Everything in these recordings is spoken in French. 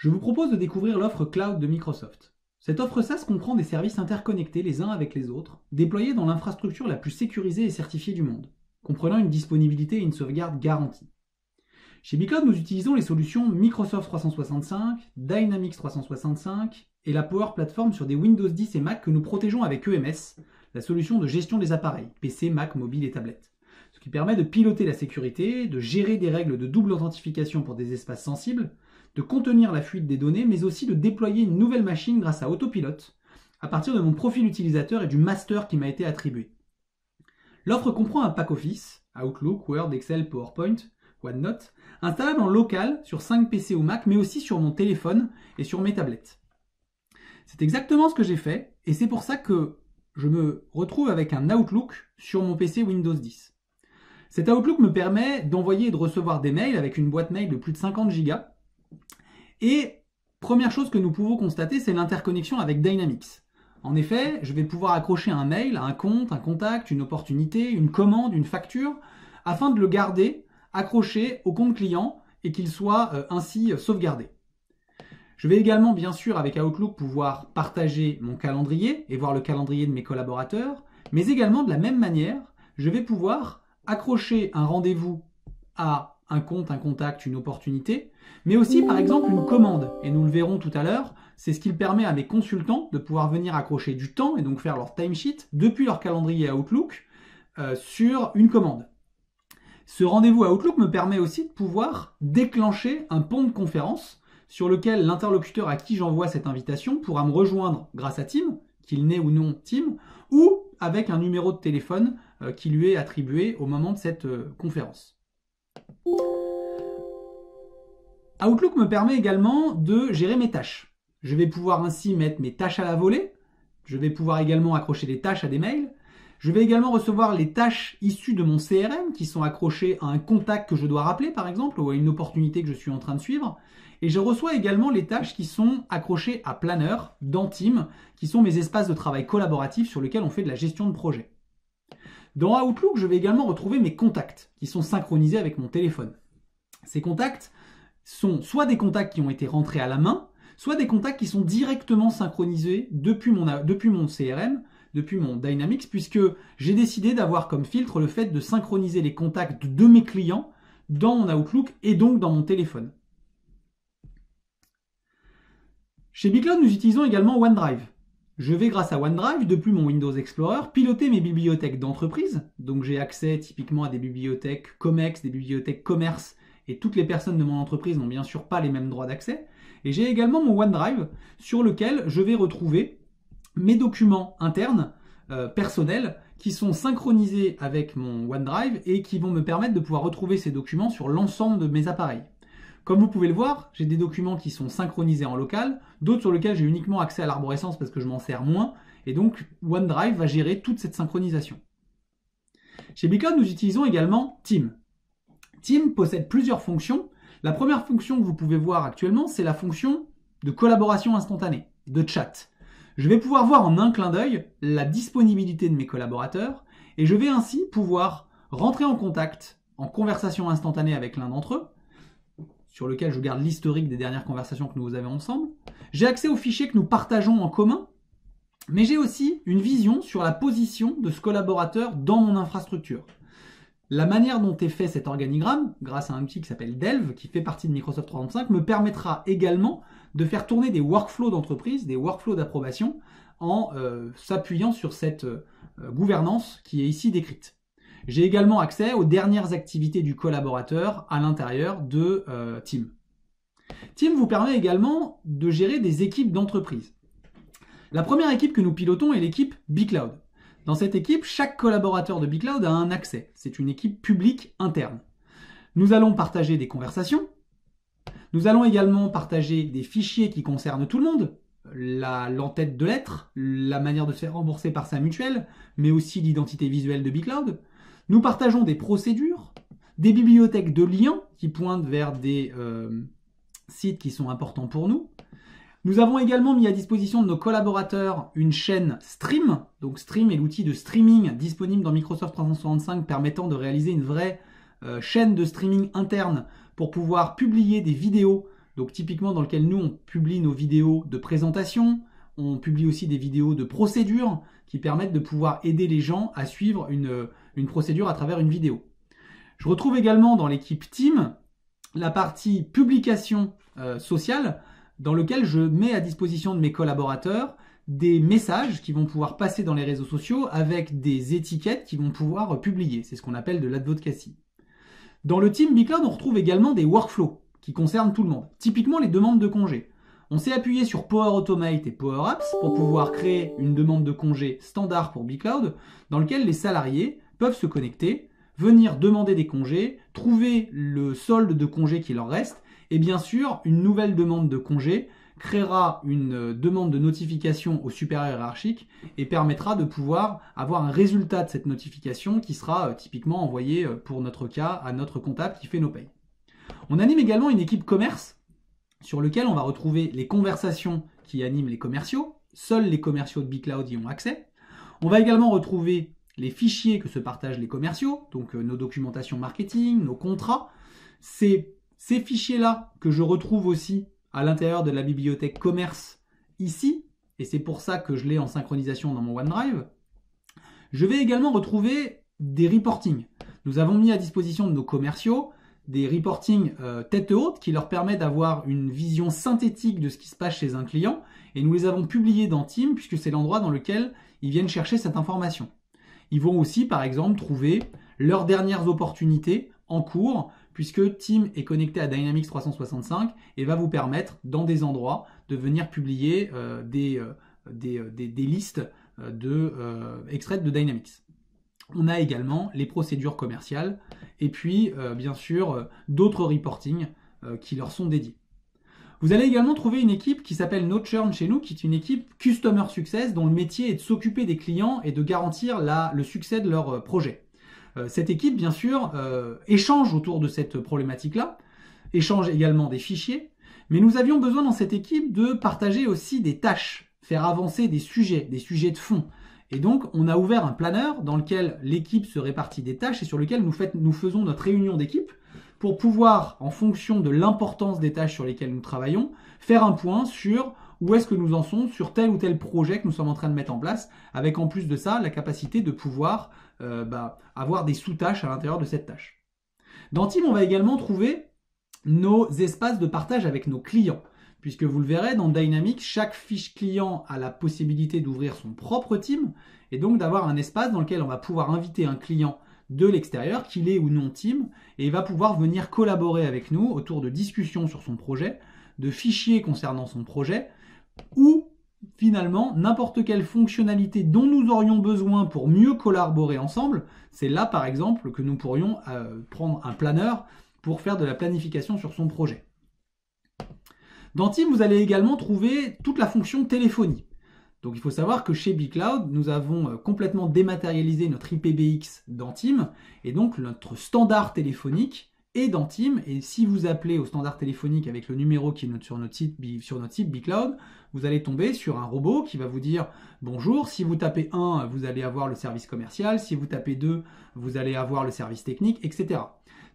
Je vous propose de découvrir l'offre cloud de Microsoft. Cette offre SaaS comprend des services interconnectés les uns avec les autres, déployés dans l'infrastructure la plus sécurisée et certifiée du monde, comprenant une disponibilité et une sauvegarde garantie. Chez Bcloud, nous utilisons les solutions Microsoft 365, Dynamics 365 et la Power Platform sur des Windows 10 et Mac que nous protégeons avec EMS, la solution de gestion des appareils, PC, Mac, mobile et tablette. Ce qui permet de piloter la sécurité, de gérer des règles de double authentification pour des espaces sensibles, de contenir la fuite des données, mais aussi de déployer une nouvelle machine grâce à Autopilot, à partir de mon profil utilisateur et du master qui m'a été attribué. L'offre comprend un pack Office, Outlook, Word, Excel, PowerPoint, OneNote, installable en local sur 5 PC ou Mac, mais aussi sur mon téléphone et sur mes tablettes. C'est exactement ce que j'ai fait, et c'est pour ça que je me retrouve avec un Outlook sur mon PC Windows 10. Cet Outlook me permet d'envoyer et de recevoir des mails avec une boîte mail de plus de 50 Go. Et première chose que nous pouvons constater, c'est l'interconnexion avec Dynamics. En effet, je vais pouvoir accrocher un mail, un compte, un contact, une opportunité, une commande, une facture, afin de le garder accroché au compte client et qu'il soit ainsi sauvegardé. Je vais également, bien sûr, avec Outlook, pouvoir partager mon calendrier et voir le calendrier de mes collaborateurs, mais également, de la même manière, je vais pouvoir accrocher un rendez-vous à un compte, un contact, une opportunité, mais aussi par exemple une commande. Et nous le verrons tout à l'heure, c'est ce qui permet à mes consultants de pouvoir venir accrocher du temps et donc faire leur timesheet depuis leur calendrier Outlook sur une commande. Ce rendez-vous à Outlook me permet aussi de pouvoir déclencher un pont de conférence sur lequel l'interlocuteur à qui j'envoie cette invitation pourra me rejoindre grâce à Teams, qu'il n'ait ou non Teams, ou avec un numéro de téléphone qui lui est attribué au moment de cette conférence. Outlook me permet également de gérer mes tâches. Je vais pouvoir ainsi mettre mes tâches à la volée. Je vais pouvoir également accrocher des tâches à des mails. Je vais également recevoir les tâches issues de mon CRM qui sont accrochées à un contact que je dois rappeler par exemple ou à une opportunité que je suis en train de suivre. Et je reçois également les tâches qui sont accrochées à Planner dans Teams, qui sont mes espaces de travail collaboratifs sur lesquels on fait de la gestion de projet. Dans Outlook, je vais également retrouver mes contacts qui sont synchronisés avec mon téléphone. Ces contacts sont soit des contacts qui ont été rentrés à la main, soit des contacts qui sont directement synchronisés depuis mon CRM, depuis mon Dynamics, puisque j'ai décidé d'avoir comme filtre le fait de synchroniser les contacts de mes clients dans mon Outlook et donc dans mon téléphone. Chez Bcloud, nous utilisons également OneDrive. Je vais, grâce à OneDrive, depuis mon Windows Explorer, piloter mes bibliothèques d'entreprise. Donc j'ai accès typiquement à des bibliothèques COMEX, des bibliothèques commerce, et toutes les personnes de mon entreprise n'ont bien sûr pas les mêmes droits d'accès. Et j'ai également mon OneDrive sur lequel je vais retrouver mes documents internes, personnels, qui sont synchronisés avec mon OneDrive et qui vont me permettre de pouvoir retrouver ces documents sur l'ensemble de mes appareils. Comme vous pouvez le voir, j'ai des documents qui sont synchronisés en local, d'autres sur lesquels j'ai uniquement accès à l'arborescence parce que je m'en sers moins, et donc OneDrive va gérer toute cette synchronisation. Chez Bcloud, nous utilisons également Teams. Teams possède plusieurs fonctions. La première fonction que vous pouvez voir actuellement, c'est la fonction de collaboration instantanée, de chat. Je vais pouvoir voir en un clin d'œil la disponibilité de mes collaborateurs, et je vais ainsi pouvoir rentrer en contact, en conversation instantanée avec l'un d'entre eux, sur lequel je garde l'historique des dernières conversations que nous avons ensemble. J'ai accès aux fichiers que nous partageons en commun, mais j'ai aussi une vision sur la position de ce collaborateur dans mon infrastructure. La manière dont est fait cet organigramme, grâce à un outil qui s'appelle Delve, qui fait partie de Microsoft 365, me permettra également de faire tourner des workflows d'entreprise, des workflows d'approbation, en s'appuyant sur cette gouvernance qui est ici décrite. J'ai également accès aux dernières activités du collaborateur à l'intérieur de Teams. Teams vous permet également de gérer des équipes d'entreprise. La première équipe que nous pilotons est l'équipe Bcloud. Dans cette équipe, chaque collaborateur de Bcloud a un accès. C'est une équipe publique interne. Nous allons partager des conversations. Nous allons également partager des fichiers qui concernent tout le monde. L'entête de lettres, la manière de se faire rembourser par sa mutuelle, mais aussi l'identité visuelle de Bcloud. Nous partageons des procédures, des bibliothèques de liens qui pointent vers des sites qui sont importants pour nous. Nous avons également mis à disposition de nos collaborateurs une chaîne Stream. Donc Stream est l'outil de streaming disponible dans Microsoft 365 permettant de réaliser une vraie chaîne de streaming interne pour pouvoir publier des vidéos donc typiquement dans lequel nous, on publie nos vidéos de présentation, on publie aussi des vidéos de procédure qui permettent de pouvoir aider les gens à suivre une procédure à travers une vidéo. Je retrouve également dans l'équipe Team la partie publication sociale, dans lequel je mets à disposition de mes collaborateurs des messages qui vont pouvoir passer dans les réseaux sociaux avec des étiquettes qui vont pouvoir publier. C'est ce qu'on appelle de l'advocacy. Dans le team BigCloud, on retrouve également des workflows qui concernent tout le monde. Typiquement les demandes de congés. On s'est appuyé sur Power Automate et Power Apps pour pouvoir créer une demande de congé standard pour BigCloud dans lequel les salariés peuvent se connecter, venir demander des congés, trouver le solde de congés qui leur reste et bien sûr une nouvelle demande de congé créera une demande de notification au supérieur hiérarchique et permettra de pouvoir avoir un résultat de cette notification qui sera typiquement envoyé pour notre cas à notre comptable qui fait nos payes. On anime également une équipe commerce sur lequel on va retrouver les conversations qui animent les commerciaux. Seuls les commerciaux de BigCloud y ont accès. On va également retrouver les fichiers que se partagent les commerciaux, donc nos documentations marketing, nos contrats. C'est ces fichiers-là que je retrouve aussi à l'intérieur de la bibliothèque commerce ici, et c'est pour ça que je l'ai en synchronisation dans mon OneDrive. Je vais également retrouver des reportings. Nous avons mis à disposition de nos commerciaux des reportings tête haute qui leur permettent d'avoir une vision synthétique de ce qui se passe chez un client, et nous les avons publiés dans Team puisque c'est l'endroit dans lequel ils viennent chercher cette information. Ils vont aussi, par exemple, trouver leurs dernières opportunités en cours, puisque Team est connecté à Dynamics 365 et va vous permettre, dans des endroits, de venir publier des listes extraites de Dynamics. On a également les procédures commerciales et puis, bien sûr, d'autres reportings qui leur sont dédiés. Vous allez également trouver une équipe qui s'appelle No Churn chez nous, qui est une équipe Customer Success dont le métier est de s'occuper des clients et de garantir le succès de leur projet. Cette équipe, bien sûr, échange autour de cette problématique-là, échange également des fichiers, mais nous avions besoin dans cette équipe de partager aussi des tâches, faire avancer des sujets de fond. Et donc, on a ouvert un planeur dans lequel l'équipe se répartit des tâches et sur lequel nous faisons notre réunion d'équipe pour pouvoir, en fonction de l'importance des tâches sur lesquelles nous travaillons, faire un point sur où est-ce que nous en sommes sur tel ou tel projet que nous sommes en train de mettre en place, avec en plus de ça la capacité de pouvoir avoir des sous-tâches à l'intérieur de cette tâche. Dans Team, on va également trouver nos espaces de partage avec nos clients, puisque vous le verrez, dans Dynamics, chaque fiche client a la possibilité d'ouvrir son propre Team, et donc d'avoir un espace dans lequel on va pouvoir inviter un client de l'extérieur, qu'il est ou non Team, et il va pouvoir venir collaborer avec nous autour de discussions sur son projet, de fichiers concernant son projet, ou finalement n'importe quelle fonctionnalité dont nous aurions besoin pour mieux collaborer ensemble. C'est là par exemple que nous pourrions prendre un planeur pour faire de la planification sur son projet. Dans Team, vous allez également trouver toute la fonction téléphonie. Donc il faut savoir que chez BigCloud, nous avons complètement dématérialisé notre IPBX dans Team, et donc notre standard téléphonique est dans Team, et si vous appelez au standard téléphonique avec le numéro qui est sur notre site BigCloud, vous allez tomber sur un robot qui va vous dire bonjour. Si vous tapez 1, vous allez avoir le service commercial, si vous tapez 2, vous allez avoir le service technique, etc.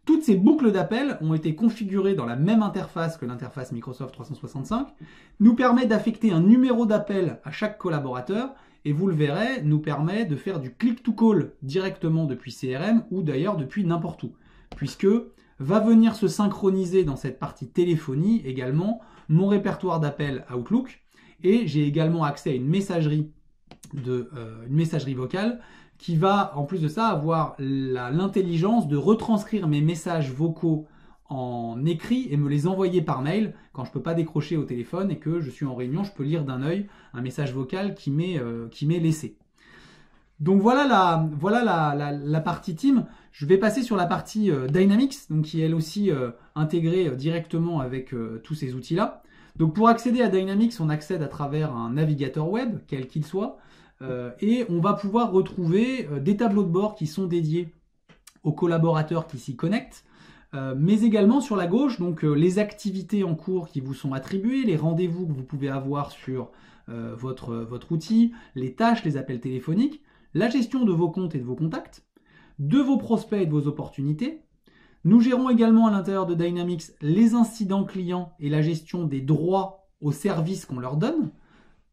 Toutes ces boucles d'appels ont été configurées dans la même interface que l'interface Microsoft 365, nous permet d'affecter un numéro d'appel à chaque collaborateur, et vous le verrez, nous permet de faire du click-to-call directement depuis CRM ou d'ailleurs depuis n'importe où, puisque va venir se synchroniser dans cette partie téléphonie également mon répertoire d'appels Outlook, et j'ai également accès à une messagerie vocale qui va, en plus de ça, avoir l'intelligence de retranscrire mes messages vocaux en écrit et me les envoyer par mail quand je ne peux pas décrocher au téléphone et que je suis en réunion, je peux lire d'un œil un message vocal qui m'est laissé. Donc voilà la partie Team. Je vais passer sur la partie Dynamics, donc qui est elle aussi intégrée directement avec tous ces outils-là. Donc pour accéder à Dynamics, on accède à travers un navigateur web, quel qu'il soit, et on va pouvoir retrouver des tableaux de bord qui sont dédiés aux collaborateurs qui s'y connectent, mais également sur la gauche, donc les activités en cours qui vous sont attribuées, les rendez-vous que vous pouvez avoir sur votre outil, les tâches, les appels téléphoniques, la gestion de vos comptes et de vos contacts, de vos prospects et de vos opportunités, Nous gérons également à l'intérieur de Dynamics les incidents clients et la gestion des droits aux services qu'on leur donne.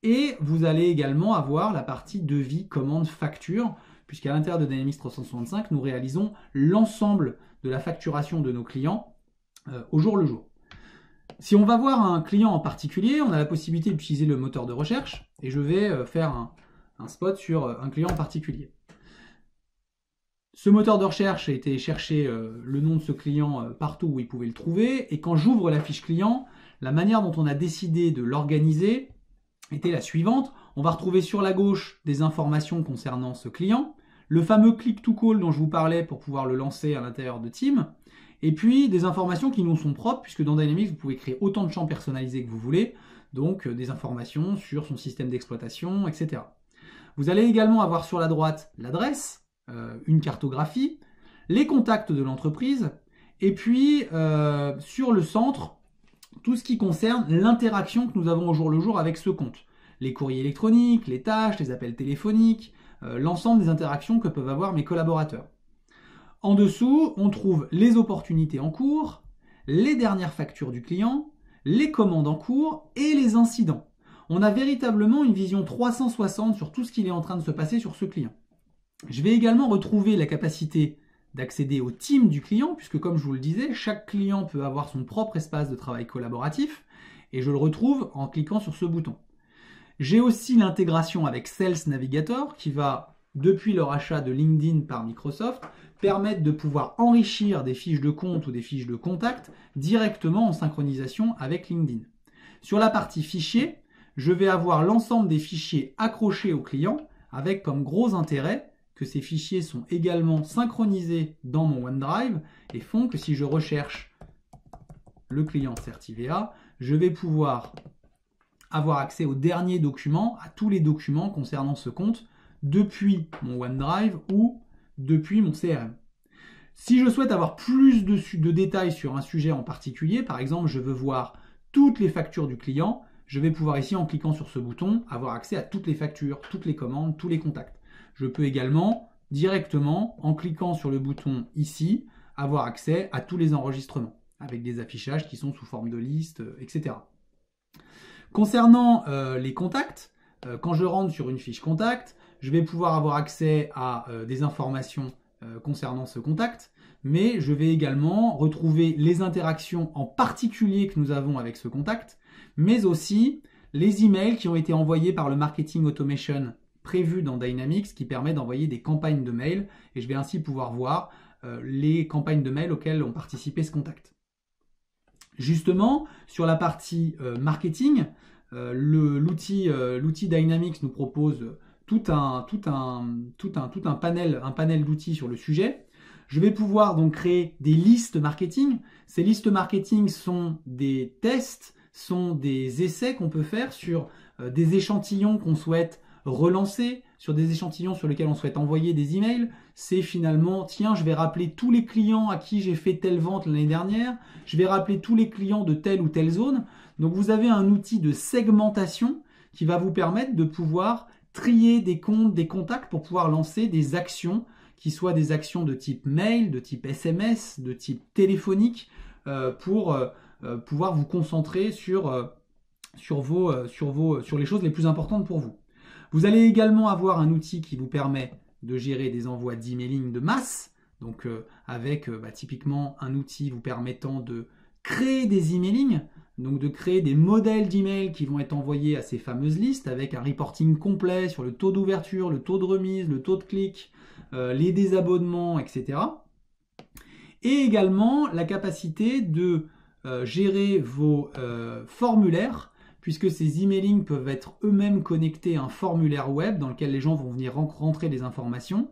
Et vous allez également avoir la partie devis, commande, facture, puisqu'à l'intérieur de Dynamics 365, nous réalisons l'ensemble de la facturation de nos clients au jour le jour. Si on va voir un client en particulier, on a la possibilité d'utiliser le moteur de recherche, et je vais faire un spot sur un client en particulier. Ce moteur de recherche a été chercher le nom de ce client partout où il pouvait le trouver, et quand j'ouvre la fiche client, la manière dont on a décidé de l'organiser était la suivante. On va retrouver sur la gauche des informations concernant ce client, le fameux click to call dont je vous parlais pour pouvoir le lancer à l'intérieur de Team, et puis des informations qui nous sont propres, puisque dans Dynamics, vous pouvez créer autant de champs personnalisés que vous voulez, donc des informations sur son système d'exploitation, etc. Vous allez également avoir sur la droite l'adresse, une cartographie, les contacts de l'entreprise, et puis sur le centre, tout ce qui concerne l'interaction que nous avons au jour le jour avec ce compte. Les courriers électroniques, les tâches, les appels téléphoniques, l'ensemble des interactions que peuvent avoir mes collaborateurs. En dessous, on trouve les opportunités en cours, les dernières factures du client, les commandes en cours et les incidents. On a véritablement une vision 360 sur tout ce qui est en train de se passer sur ce client. Je vais également retrouver la capacité d'accéder au team du client, puisque comme je vous le disais, chaque client peut avoir son propre espace de travail collaboratif, et je le retrouve en cliquant sur ce bouton. J'ai aussi l'intégration avec Sales Navigator, qui va, depuis le rachat de LinkedIn par Microsoft, permettre de pouvoir enrichir des fiches de compte ou des fiches de contact directement en synchronisation avec LinkedIn. Sur la partie fichiers, je vais avoir l'ensemble des fichiers accrochés au client, avec comme gros intérêt que ces fichiers sont également synchronisés dans mon OneDrive et font que si je recherche le client Certivea, je vais pouvoir avoir accès aux derniers documents, à tous les documents concernant ce compte depuis mon OneDrive ou depuis mon CRM. Si je souhaite avoir plus de détails sur un sujet en particulier, par exemple je veux voir toutes les factures du client, je vais pouvoir ici en cliquant sur ce bouton avoir accès à toutes les factures, toutes les commandes, tous les contacts. Je peux également directement, en cliquant sur le bouton ici, avoir accès à tous les enregistrements, avec des affichages qui sont sous forme de liste, etc. Concernant les contacts, quand je rentre sur une fiche contact, je vais pouvoir avoir accès à des informations concernant ce contact, mais je vais également retrouver les interactions en particulier que nous avons avec ce contact, mais aussi les emails qui ont été envoyés par le marketing automation prévu dans Dynamics qui permet d'envoyer des campagnes de mail et je vais ainsi pouvoir voir les campagnes de mail auxquelles ont participé ce contact. Justement, sur la partie marketing, l'outil Dynamics nous propose tout un panel d'outils sur le sujet. Je vais pouvoir donc créer des listes marketing. Ces listes marketing sont des tests, sont des essais qu'on peut faire sur des échantillons qu'on souhaite relancer, sur des échantillons sur lesquels on souhaite envoyer des emails. C'est finalement, tiens, je vais rappeler tous les clients à qui j'ai fait telle vente l'année dernière, je vais rappeler tous les clients de telle ou telle zone. Donc vous avez un outil de segmentation qui va vous permettre de pouvoir trier des comptes, des contacts pour pouvoir lancer des actions qui soient des actions de type mail, de type SMS, de type téléphonique pour pouvoir vous concentrer sur les choses les plus importantes pour vous. Vous allez également avoir un outil qui vous permet de gérer des envois d'emailing de masse, donc avec typiquement un outil vous permettant de créer des emailings, donc de créer des modèles d'email qui vont être envoyés à ces fameuses listes avec un reporting complet sur le taux d'ouverture, le taux de remise, le taux de clic, les désabonnements, etc. Et également la capacité de gérer vos formulaires, puisque ces emailings peuvent être eux-mêmes connectés à un formulaire web dans lequel les gens vont venir rentrer des informations,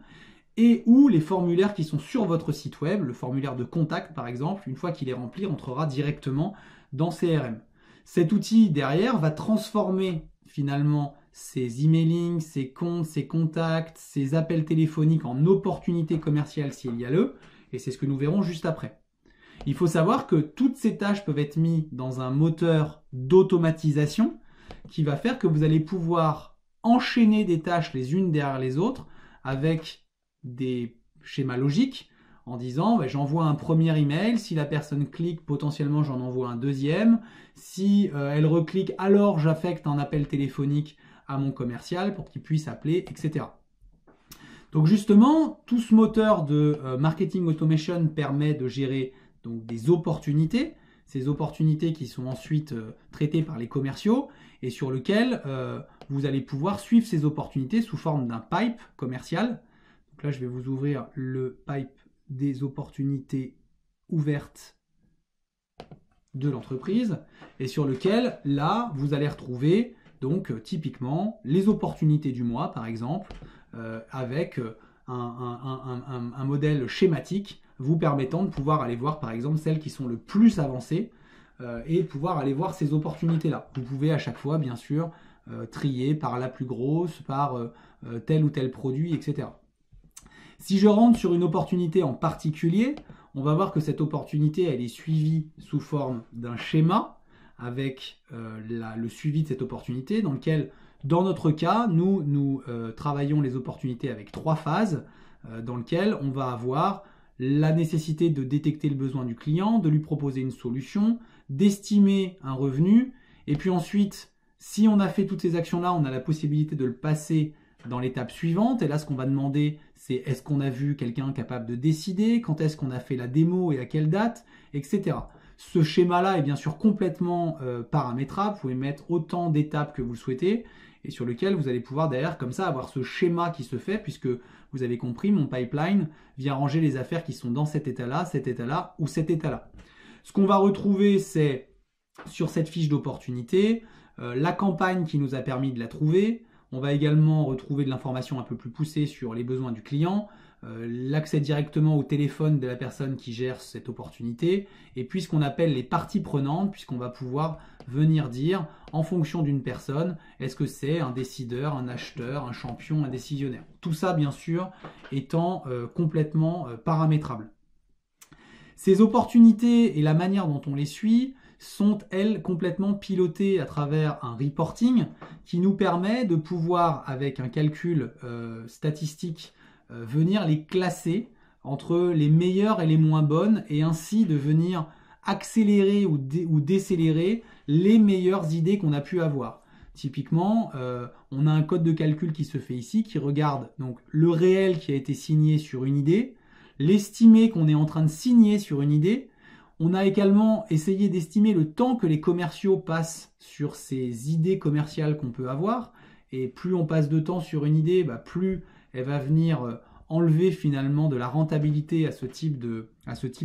et où les formulaires qui sont sur votre site web, le formulaire de contact par exemple, une fois qu'il est rempli, rentrera directement dans CRM. Cet outil derrière va transformer finalement ces emailings, ces comptes, ces contacts, ces appels téléphoniques en opportunités commerciales s'il y a lieu, et c'est ce que nous verrons juste après. Il faut savoir que toutes ces tâches peuvent être mises dans un moteur d'automatisation qui va faire que vous allez pouvoir enchaîner des tâches les unes derrière les autres avec des schémas logiques en disant bah, j'envoie un premier email, si la personne clique, potentiellement j'en envoie un deuxième, si elle reclique, alors j'affecte un appel téléphonique à mon commercial pour qu'il puisse appeler, etc. Donc justement, tout ce moteur de marketing automation permet de gérer donc, des opportunités, ces opportunités qui sont ensuite traitées par les commerciaux et sur lesquelles vous allez pouvoir suivre ces opportunités sous forme d'un pipe commercial. Donc là, je vais vous ouvrir le pipe des opportunités ouvertes de l'entreprise et sur lequel, là, vous allez retrouver donc typiquement les opportunités du mois, par exemple, avec un modèle schématique vous permettant de pouvoir aller voir, par exemple, celles qui sont le plus avancées et pouvoir aller voir ces opportunités-là. Vous pouvez à chaque fois, bien sûr, trier par la plus grosse, par tel ou tel produit, etc. Si je rentre sur une opportunité en particulier, on va voir que cette opportunité, elle est suivie sous forme d'un schéma avec le suivi de cette opportunité dans lequel, dans notre cas, nous travaillons les opportunités avec 3 phases dans lesquelles on va avoir la nécessité de détecter le besoin du client, de lui proposer une solution, d'estimer un revenu et puis ensuite, si on a fait toutes ces actions-là, on a la possibilité de le passer dans l'étape suivante. Et là, ce qu'on va demander, c'est est-ce qu'on a vu quelqu'un capable de décider, quand est-ce qu'on a fait la démo et à quelle date, etc. Ce schéma-là est bien sûr complètement paramétrable. Vous pouvez mettre autant d'étapes que vous le souhaitez et sur lequel vous allez pouvoir derrière comme ça avoir ce schéma qui se fait puisque vous avez compris, mon pipeline vient ranger les affaires qui sont dans cet état-là ou cet état-là. Ce qu'on va retrouver, c'est sur cette fiche d'opportunité, la campagne qui nous a permis de la trouver. On va également retrouver de l'information un peu plus poussée sur les besoins du client, l'accès directement au téléphone de la personne qui gère cette opportunité, et puis ce qu'on appelle les parties prenantes, puisqu'on va pouvoir venir dire, en fonction d'une personne, est-ce que c'est un décideur, un acheteur, un champion, un décisionnaire. Tout ça, bien sûr, étant complètement paramétrable. Ces opportunités et la manière dont on les suit sont, elles, complètement pilotées à travers un reporting qui nous permet de pouvoir, avec un calcul statistique, venir les classer entre les meilleures et les moins bonnes et ainsi de venir accélérer ou décélérer les meilleures idées qu'on a pu avoir. Typiquement, on a un code de calcul qui se fait ici qui regarde donc le réel qui a été signé sur une idée, l'estimé qu'on est en train de signer sur une idée. On a également essayé d'estimer le temps que les commerciaux passent sur ces idées commerciales qu'on peut avoir. Et plus on passe de temps sur une idée, plus elle va venir enlever finalement de la rentabilité à ce type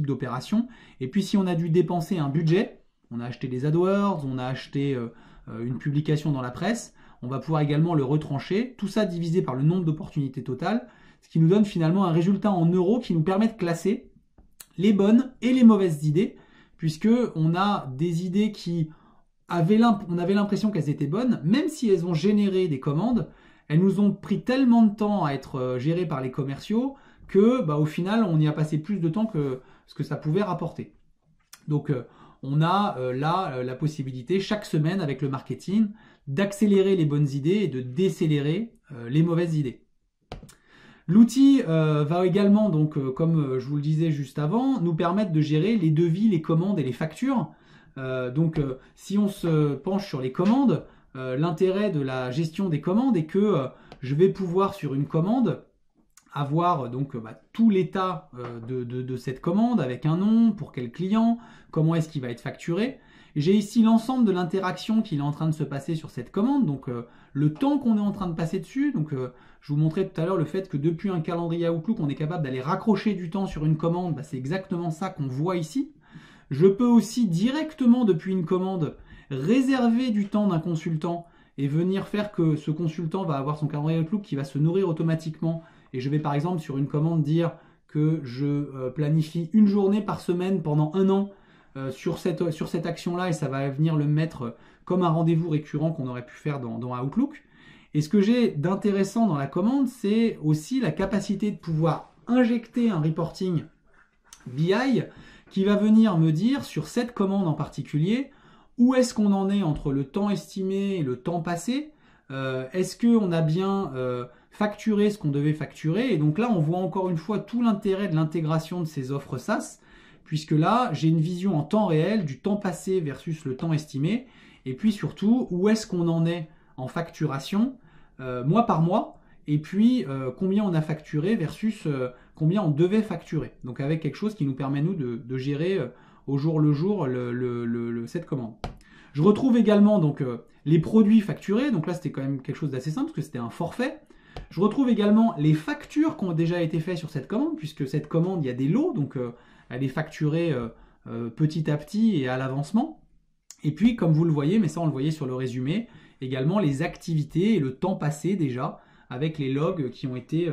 d'opération. Et puis si on a dû dépenser un budget, on a acheté des AdWords, on a acheté une publication dans la presse, on va pouvoir également le retrancher. Tout ça divisé par le nombre d'opportunités totales, ce qui nous donne finalement un résultat en euros qui nous permet de classer les bonnes et les mauvaises idées, puisque on a des idées qui on avait l'impression qu'elles étaient bonnes, même si elles ont généré des commandes, elles nous ont pris tellement de temps à être gérées par les commerciaux que au final on y a passé plus de temps que ce que ça pouvait rapporter. Donc on a là la possibilité chaque semaine avec le marketing d'accélérer les bonnes idées et de décélérer les mauvaises idées. L'outil va également, donc, comme je vous le disais juste avant, nous permettre de gérer les devis, les commandes et les factures. Si on se penche sur les commandes, l'intérêt de la gestion des commandes est que je vais pouvoir sur une commande avoir donc tout l'état de cette commande avec un nom, pour quel client, comment est-ce qu'il va être facturé. J'ai ici l'ensemble de l'interaction qu'il est en train de se passer sur cette commande, donc le temps qu'on est en train de passer dessus. Donc je vous montrais tout à l'heure le fait que depuis un calendrier Outlook, on est capable d'aller raccrocher du temps sur une commande. C'est exactement ça qu'on voit ici. Je peux aussi directement depuis une commande réserver du temps d'un consultant et venir faire que ce consultant va avoir son calendrier Outlook qui va se nourrir automatiquement. Et je vais par exemple sur une commande dire que je planifie une journée par semaine pendant 1 an sur cette action-là et ça va venir le mettre comme un rendez-vous récurrent qu'on aurait pu faire dans Outlook. Et ce que j'ai d'intéressant dans la commande, c'est aussi la capacité de pouvoir injecter un reporting BI qui va venir me dire sur cette commande en particulier où est-ce qu'on en est entre le temps estimé et le temps passé. Est-ce qu'on a bien facturer ce qu'on devait facturer. Et donc là, on voit encore une fois tout l'intérêt de l'intégration de ces offres SaaS, puisque là, j'ai une vision en temps réel du temps passé versus le temps estimé, et puis surtout, où est-ce qu'on en est en facturation, mois par mois, et puis combien on a facturé versus combien on devait facturer. Donc avec quelque chose qui nous permet, nous, de gérer au jour le jour cette commande. Je retrouve également donc les produits facturés, donc là c'était quand même quelque chose d'assez simple, parce que c'était un forfait. Je retrouve également les factures qui ont déjà été faites sur cette commande, puisque cette commande, il y a des lots, donc elle est facturée petit à petit et à l'avancement. Et puis, comme vous le voyez, mais ça on le voyait sur le résumé, également les activités et le temps passé déjà, avec les logs qui ont été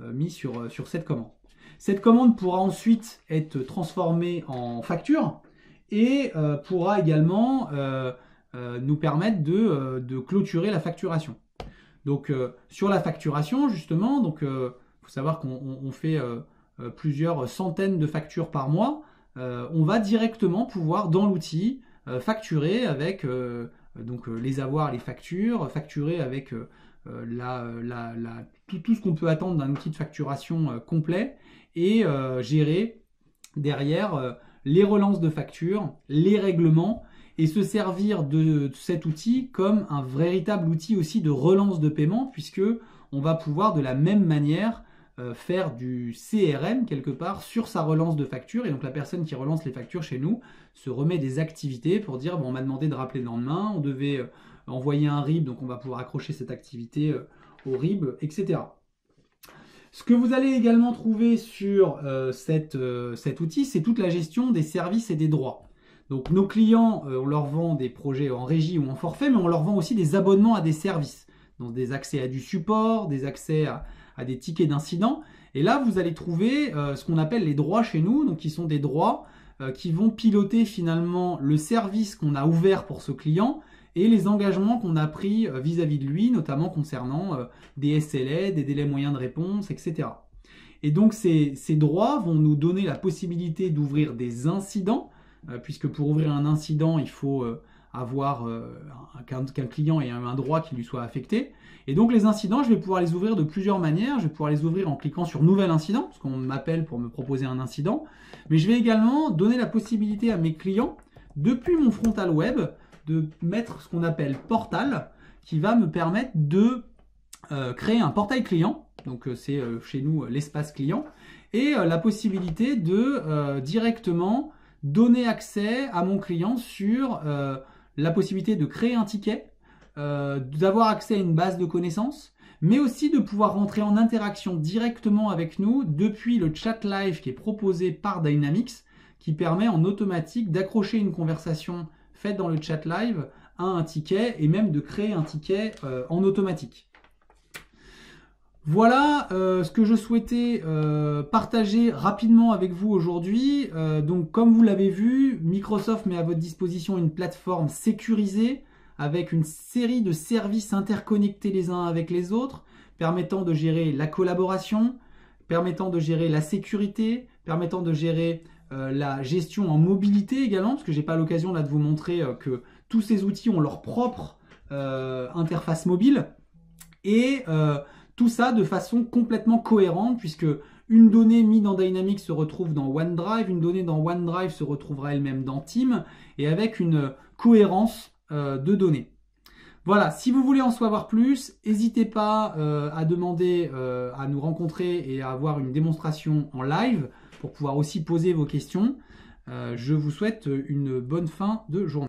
mis sur cette commande. Cette commande pourra ensuite être transformée en facture et pourra également nous permettre de clôturer la facturation. Donc sur la facturation, justement, donc faut savoir qu'on fait plusieurs centaines de factures par mois. On va directement pouvoir, dans l'outil, facturer avec les avoirs, les factures, facturer avec tout ce qu'on peut attendre d'un outil de facturation complet et gérer derrière les relances de factures, les règlements et se servir de cet outil comme un véritable outil aussi de relance de paiement, puisque on va pouvoir de la même manière faire du CRM quelque part sur sa relance de facture. Et donc la personne qui relance les factures chez nous se remet des activités pour dire bon, on m'a demandé de rappeler le lendemain, on devait envoyer un RIB, donc on va pouvoir accrocher cette activité au RIB, etc. Ce que vous allez également trouver sur cet outil, c'est toute la gestion des services et des droits. Donc nos clients, on leur vend des projets en régie ou en forfait, mais on leur vend aussi des abonnements à des services. Donc des accès à du support, des accès à des tickets d'incident. Et là, vous allez trouver ce qu'on appelle les droits chez nous, donc qui sont des droits qui vont piloter finalement le service qu'on a ouvert pour ce client et les engagements qu'on a pris vis-à-vis de lui, notamment concernant des SLA, des délais moyens de réponse, etc. Et donc ces droits vont nous donner la possibilité d'ouvrir des incidents, puisque pour ouvrir un incident, il faut avoir qu'un client ait un droit qui lui soit affecté. Et donc les incidents, je vais pouvoir les ouvrir de plusieurs manières. Je vais pouvoir les ouvrir en cliquant sur Nouvel incident, parce qu'on m'appelle pour me proposer un incident. Mais je vais également donner la possibilité à mes clients, depuis mon frontal web, de mettre ce qu'on appelle portal, qui va me permettre de créer un portail client. Donc c'est chez nous l'espace client. Et la possibilité de directement donner accès à mon client sur la possibilité de créer un ticket, d'avoir accès à une base de connaissances, mais aussi de pouvoir rentrer en interaction directement avec nous depuis le chat live qui est proposé par Dynamics, qui permet en automatique d'accrocher une conversation faite dans le chat live à un ticket et même de créer un ticket en automatique. Voilà ce que je souhaitais partager rapidement avec vous aujourd'hui. Donc comme vous l'avez vu, Microsoft met à votre disposition une plateforme sécurisée avec une série de services interconnectés les uns avec les autres, permettant de gérer la collaboration, permettant de gérer la sécurité, permettant de gérer la gestion en mobilité également, parce que j'ai pas l'occasion là de vous montrer que tous ces outils ont leur propre interface mobile, et tout ça de façon complètement cohérente, puisque une donnée mise dans Dynamics se retrouve dans OneDrive, une donnée dans OneDrive se retrouvera elle-même dans Teams, et avec une cohérence de données. Voilà, si vous voulez en savoir plus, n'hésitez pas à demander à nous rencontrer et à avoir une démonstration en live pour pouvoir aussi poser vos questions. Je vous souhaite une bonne fin de journée.